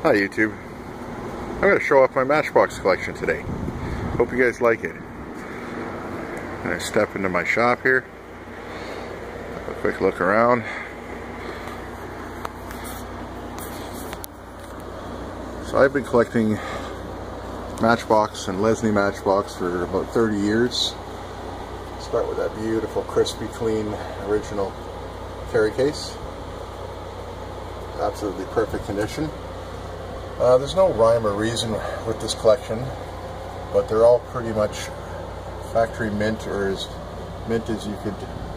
Hi YouTube. I'm going to show off my Matchbox collection today. Hope you guys like it. I'm going to step into my shop here. Have a quick look around. So I've been collecting Matchbox and Lesney Matchbox for about 30 years. Start with that beautiful, crispy, clean, original carry case. Absolutely perfect condition. There's no rhyme or reason with this collection, but they're all pretty much factory mint, or as mint as you could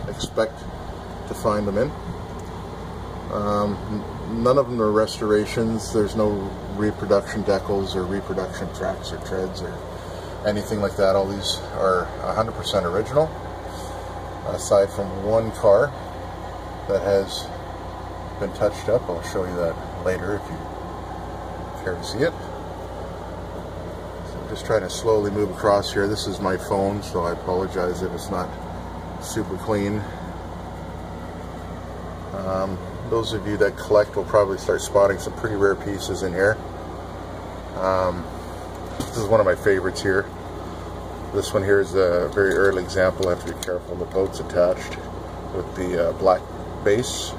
expect to find them in. None of them are restorations. There's no reproduction decals or reproduction tracks or treads or anything like that. All these are 100% original, aside from one car that has been touched up. I'll show you that later if you care to see it. So I'm just trying to slowly move across here. This is my phone, so I apologize if it's not super clean. Those of you that collect will probably start spotting some pretty rare pieces in here. This is one of my favorites here. This one here is a very early example. I have to be careful. The boat's attached with the black base.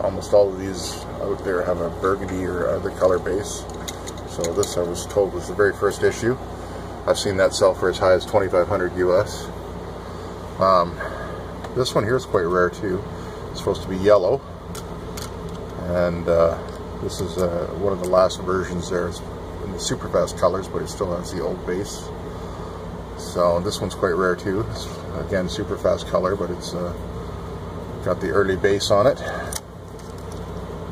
Almost all of these out there have a burgundy or other color base. So this, I was told, was the very first issue. I've seen that sell for as high as $2,500 US. This one here is quite rare too. It's supposed to be yellow, and this is one of the last versions there. It's in the SUPERFAST colors, but it still has the old base. So this one's quite rare too. It's, again, SUPERFAST color, but it's got the early base on it.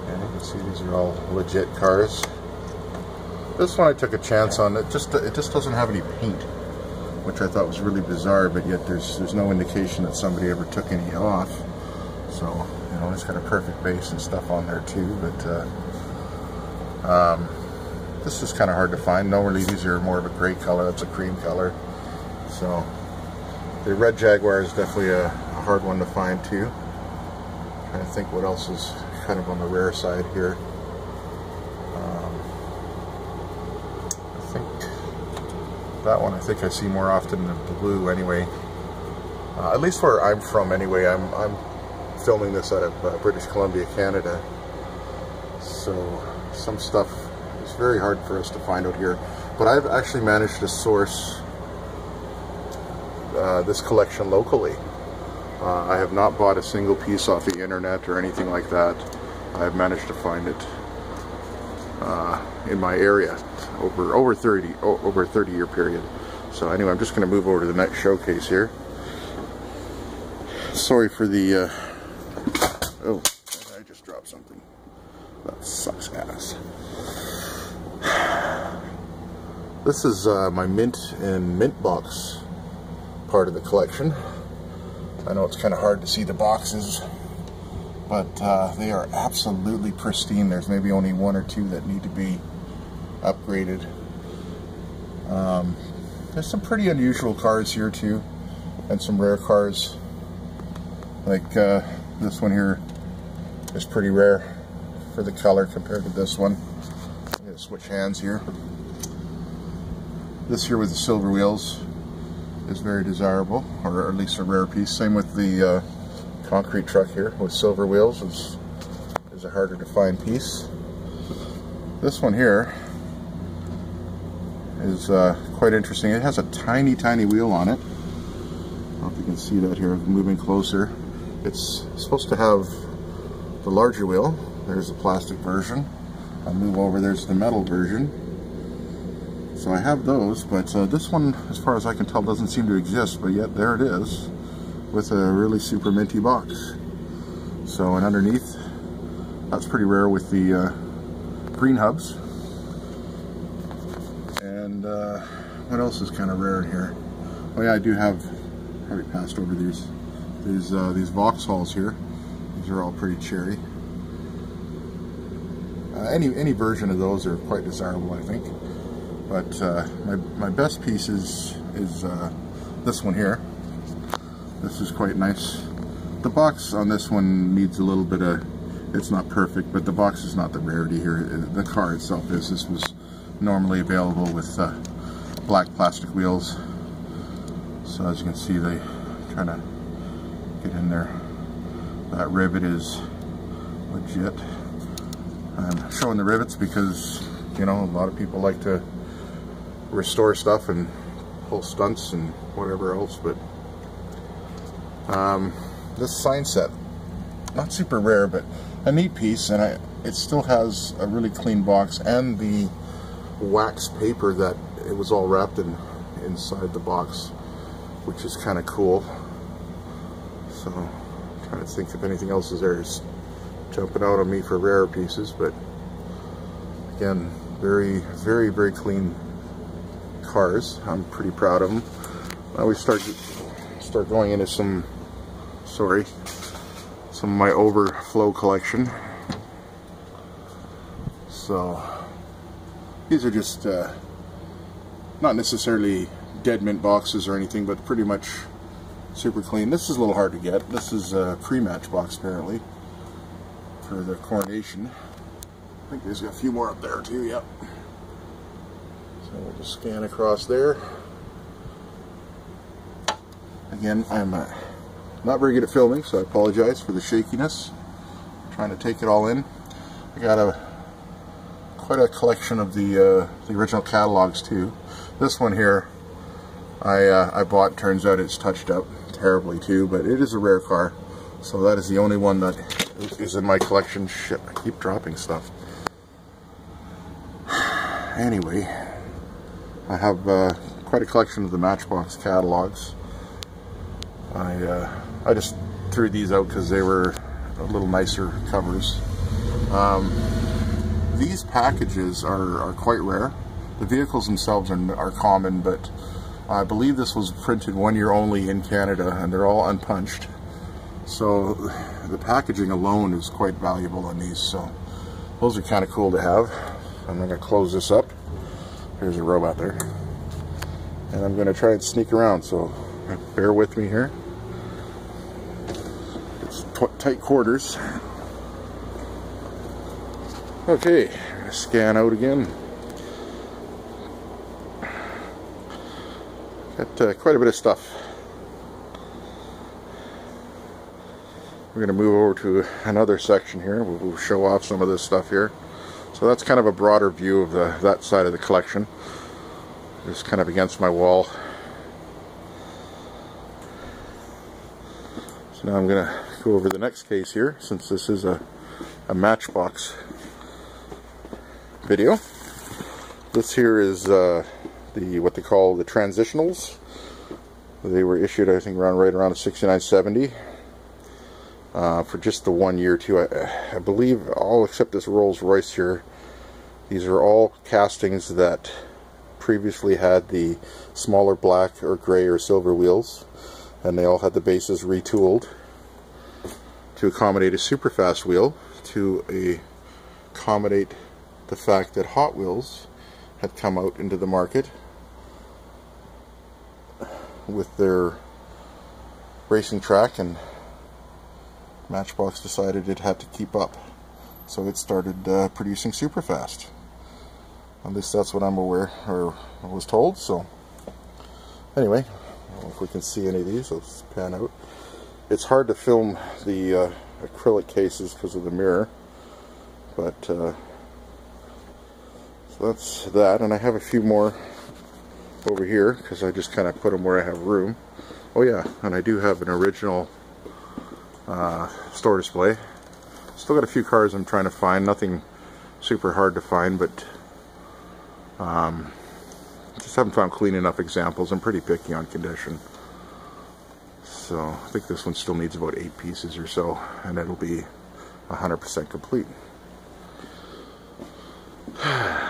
And you can see these are all legit cars. This one I took a chance on. It just doesn't have any paint, which I thought was really bizarre. But yet there's no indication that somebody ever took any off. So you know, it's got a perfect base and stuff on there too. But this is kind of hard to find. Normally these are more of a gray color. That's a cream color. So the red Jaguar is definitely a hard one to find too. I'm trying to think what else is kind of on the rare side here. I think that one, I think I see more often than the blue anyway. At least where I'm from anyway. I'm filming this out of British Columbia, Canada. So some stuff is very hard for us to find out here. But I've actually managed to source this collection locally. I have not bought a single piece off the internet or anything like that. I've managed to find it in my area over a 30-year period. So anyway, I'm just going to move over to the next showcase here. Sorry for the oh, I just dropped something. That sucks ass. This is my mint and mint box part of the collection. I know it's kind of hard to see the boxes, but they are absolutely pristine. There's maybe only one or two that need to be upgraded. There's some pretty unusual cars here too, and some rare cars. Like this one here is pretty rare for the color compared to this one. I'm going to switch hands here. This here with the silver wheels is very desirable, or at least a rare piece. Same with the concrete truck here with silver wheels is a harder to find piece. This one here is quite interesting. It has a tiny wheel on it. I don't know if you can see that here. I'm moving closer. It's supposed to have the larger wheel. There's the plastic version. I'll move over. There's the metal version. So I have those, but this one, as far as I can tell, doesn't seem to exist, but yet there it is with a really super minty box. So, and underneath, that's pretty rare with the green hubs. And what else is kind of rare in here? Oh yeah, I do have, I already passed over these Vauxhalls here. These are all pretty cherry. Any version of those are quite desirable, I think. But my best piece is this one here. This is quite nice. The box on this one needs a little bit of it's not perfect, but the box is not the rarity here. The car itself is. This was normally available with black plastic wheels. So as you can see, they trying to get in there. That rivet is legit. I'm showing the rivets because, you know, a lot of people like to restore stuff and pull stunts and whatever else, but this sign set, not super rare, but a neat piece, and it still has a really clean box and the wax paper that it was all wrapped in inside the box, which is kind of cool. So I'm trying to think if anything else is there. It's jumping out on me for rare pieces, but again, very, very, very clean cars. I'm pretty proud of them. Now we start going into some of my overflow collection. So these are just not necessarily dead mint boxes or anything, but pretty much super clean. This is a little hard to get. This is a pre-Matchbox apparently for the coronation. I think there's a few more up there too. Yep. So we'll just scan across there. Again, I'm not very good at filming, so I apologize for the shakiness. I'm trying to take it all in. I got quite a collection of the original catalogs too. This one here I bought. Turns out it's touched up terribly too, but it is a rare car, so that is the only one that is in my collection. Shit, I keep dropping stuff. Anyway, I have quite a collection of the Matchbox catalogs. I just threw these out because they were a little nicer covers. These packages are quite rare. The vehicles themselves are common, but I believe this was printed 1 year only in Canada, and they're all unpunched. So the packaging alone is quite valuable on these. So those are kind of cool to have. I'm going to close this up. There's a robot there. And I'm going to try and sneak around, so bear with me here. It's tight quarters. Okay, I'm going to scan out again. Got quite a bit of stuff. We're going to move over to another section here. We'll show off some of this stuff here. So that's kind of a broader view of that side of the collection. It's kind of against my wall. So now I'm going to go over the next case here, since this is a Matchbox video. This here is what they call the transitionals. They were issued, I think, right around 69-70 for just the 1 year too. I believe all except this Rolls Royce here. These are all castings that previously had the smaller black or gray or silver wheels, and they all had the bases retooled to accommodate a SUPERFAST wheel, to accommodate the fact that Hot Wheels had come out into the market with their racing track, and Matchbox decided it had to keep up, so it started producing SUPERFAST. At least that's what I'm aware, or was told. So anyway, I don't know if we can see any of these. Let's pan out. It's hard to film the acrylic cases because of the mirror, but so that's that. And I have a few more over here because I just kind of put them where I have room. Oh yeah, and I do have an original store display. Still got a few cars I'm trying to find. Nothing super hard to find, but just haven't found clean enough examples. I'm pretty picky on condition. So I think this one still needs about 8 pieces or so, and it'll be 100% complete. A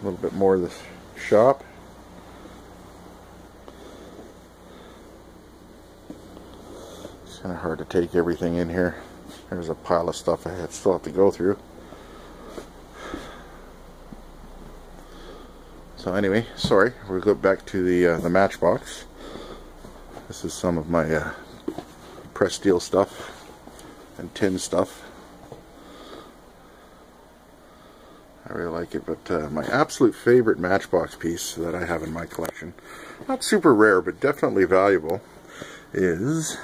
little bit more of the shop. It's kind of hard to take everything in here. There's a pile of stuff I still have to go through. So anyway, sorry, we'll go back to the Matchbox. This is some of my pressed steel stuff. and tin stuff. I really like it, but my absolute favorite Matchbox piece that I have in my collection, not super rare but definitely valuable, is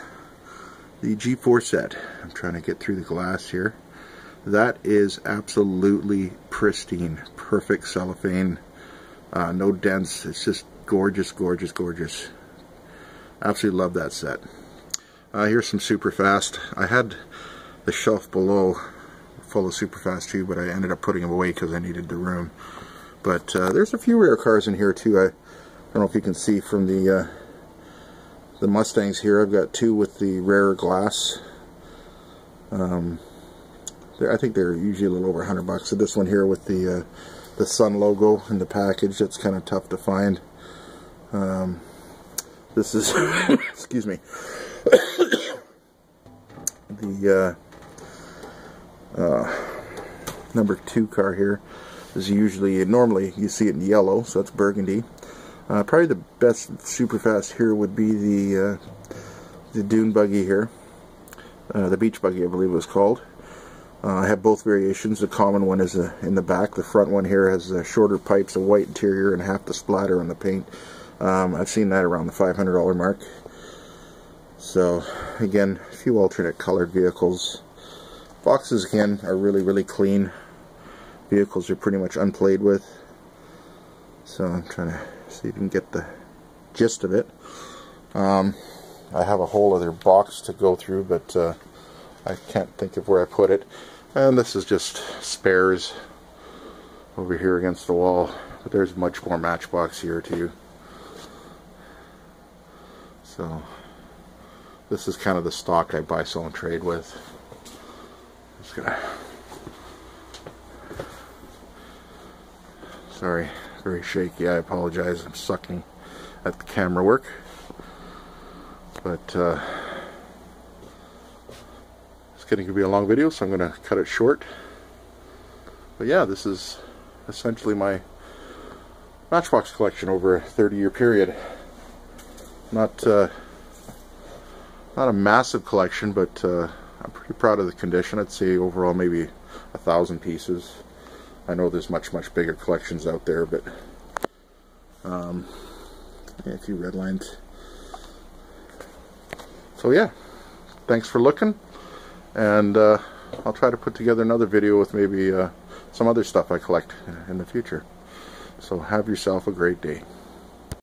the G4 set. I'm trying to get through the glass here. That is absolutely pristine, perfect cellophane, no dents. It's just gorgeous, gorgeous, gorgeous. Absolutely love that set. Here's some Superfast. I had the shelf below full of Superfast too, but I ended up putting them away because I needed the room. But there's a few rare cars in here too. I don't know if you can see from the Mustangs here. I've got two with the rare glass. I think they're usually a little over $100. So this one here with the Sun logo in the package, that's kind of tough to find. This is excuse me, the number 2 car here is usually, normally you see it in yellow, so that's burgundy. Probably the best Superfast here would be the dune buggy here, the beach buggy I believe it was called. I have both variations. The common one is in the back. The front one here has shorter pipes, a white interior, and half the splatter on the paint. I've seen that around the $500 mark. So again, a few alternate colored vehicles. Boxes again are really, really clean. Vehicles are pretty much unplayed with. So I'm trying to see if you can get the gist of it. I have a whole other box to go through, but I can't think of where I put it. And this is just spares over here against the wall. But there's much more Matchbox here too. So this is kind of the stock I buy, sell, and trade with. Just gonna. Sorry, very shaky. I apologize. I'm sucking at the camera work. But it's getting to be a long video, so I'm going to cut it short. But yeah, this is essentially my Matchbox collection over a 30-year period. Not a massive collection, but I'm pretty proud of the condition. I'd say overall maybe 1,000 pieces. I know there's much bigger collections out there, but yeah, a few red lines. So yeah, thanks for looking, and I'll try to put together another video with maybe some other stuff I collect in the future. So have yourself a great day.